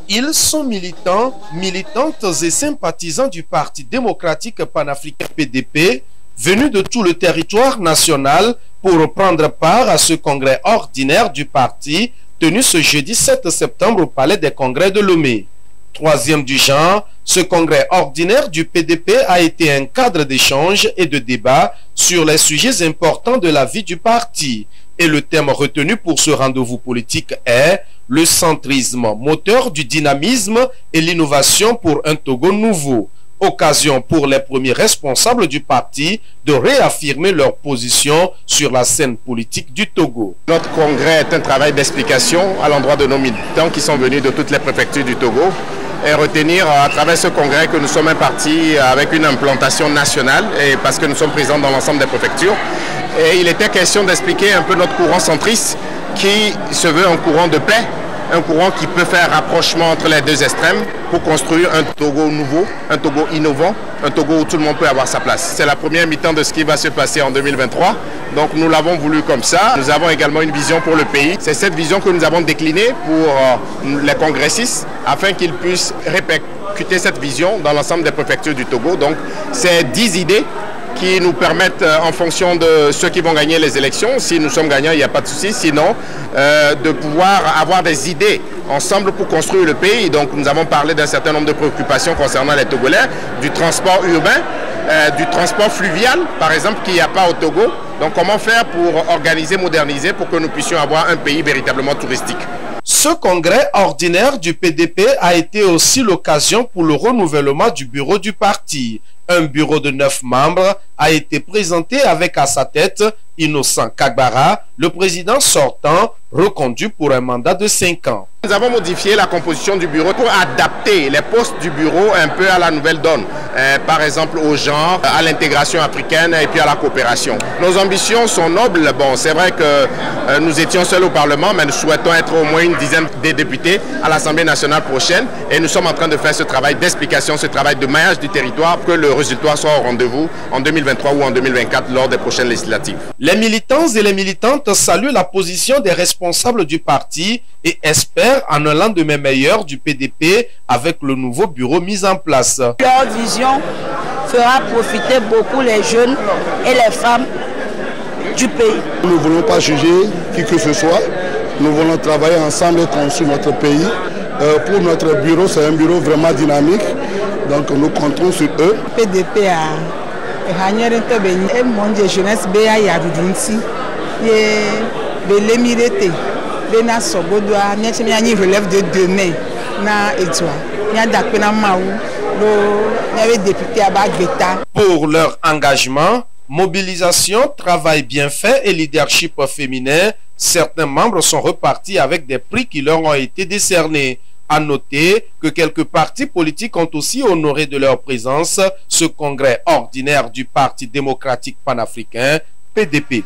Ils sont militants, militantes et sympathisants du Parti démocratique panafricain PDP, venus de tout le territoire national pour prendre part à ce congrès ordinaire du parti tenu ce jeudi 7 septembre au Palais des Congrès de Lomé. Troisième du genre, ce congrès ordinaire du PDP a été un cadre d'échange et de débat sur les sujets importants de la vie du parti. Et le thème retenu pour ce rendez-vous politique est le centrisme, moteur du dynamisme et l'innovation pour un Togo nouveau. Occasion pour les premiers responsables du parti de réaffirmer leur position sur la scène politique du Togo. Notre congrès est un travail d'explication à l'endroit de nos militants qui sont venus de toutes les préfectures du Togo et retenir à travers ce congrès que nous sommes un parti avec une implantation nationale et parce que nous sommes présents dans l'ensemble des préfectures. Et il était question d'expliquer un peu notre courant centriste qui se veut un courant de paix, un courant qui peut faire rapprochement entre les deux extrêmes pour construire un Togo nouveau, un Togo innovant, un Togo où tout le monde peut avoir sa place. C'est la première mi-temps de ce qui va se passer en 2023, donc nous l'avons voulu comme ça. Nous avons également une vision pour le pays. C'est cette vision que nous avons déclinée pour les congressistes afin qu'ils puissent répercuter cette vision dans l'ensemble des préfectures du Togo. Donc c'est 10 idées qui nous permettent, en fonction de ceux qui vont gagner les élections, si nous sommes gagnants, il n'y a pas de souci, sinon, de pouvoir avoir des idées ensemble pour construire le pays. Donc nous avons parlé d'un certain nombre de préoccupations concernant les Togolais, du transport urbain, du transport fluvial, par exemple, qu'il n'y a pas au Togo. Donc comment faire pour organiser, moderniser, pour que nous puissions avoir un pays véritablement touristique. Ce congrès ordinaire du PDP a été aussi l'occasion pour le renouvellement du bureau du parti. Un bureau de 9 membres a été présenté avec à sa tête Innocent Kagbara, le président sortant, reconduit pour un mandat de 5 ans. Nous avons modifié la composition du bureau pour adapter les postes du bureau un peu à la nouvelle donne. Par exemple au genre, à l'intégration africaine et puis à la coopération. Nos ambitions sont nobles. Bon, c'est vrai que nous étions seuls au Parlement, mais nous souhaitons être au moins une dizaine de députés à l'Assemblée nationale prochaine. Et nous sommes en train de faire ce travail d'explication, ce travail de maillage du territoire, pour que le résultat soit au rendez-vous en 2023 ou en 2024 lors des prochaines législatives. Les militants et les militantes saluent la position des responsables du parti et espèrent en un lendemain meilleur du PDP avec le nouveau bureau mis en place. Leur vision fera profiter beaucoup les jeunes et les femmes du pays. Nous ne voulons pas juger qui que ce soit. Nous voulons travailler ensemble et construire notre pays. Pour notre bureau, c'est un bureau vraiment dynamique. Donc nous comptons sur eux. PDP a et mon Dieu, jeunesse béa y a du Bena Sogodoa, n'y relève de demain, na étoile. N'y a d'apena maou, n'y avait député à Bagbeta. Pour leur engagement, mobilisation, travail bien fait et leadership féminin, certains membres sont repartis avec des prix qui leur ont été décernés. À noter que quelques partis politiques ont aussi honoré de leur présence ce congrès ordinaire du Parti démocratique panafricain, PDP.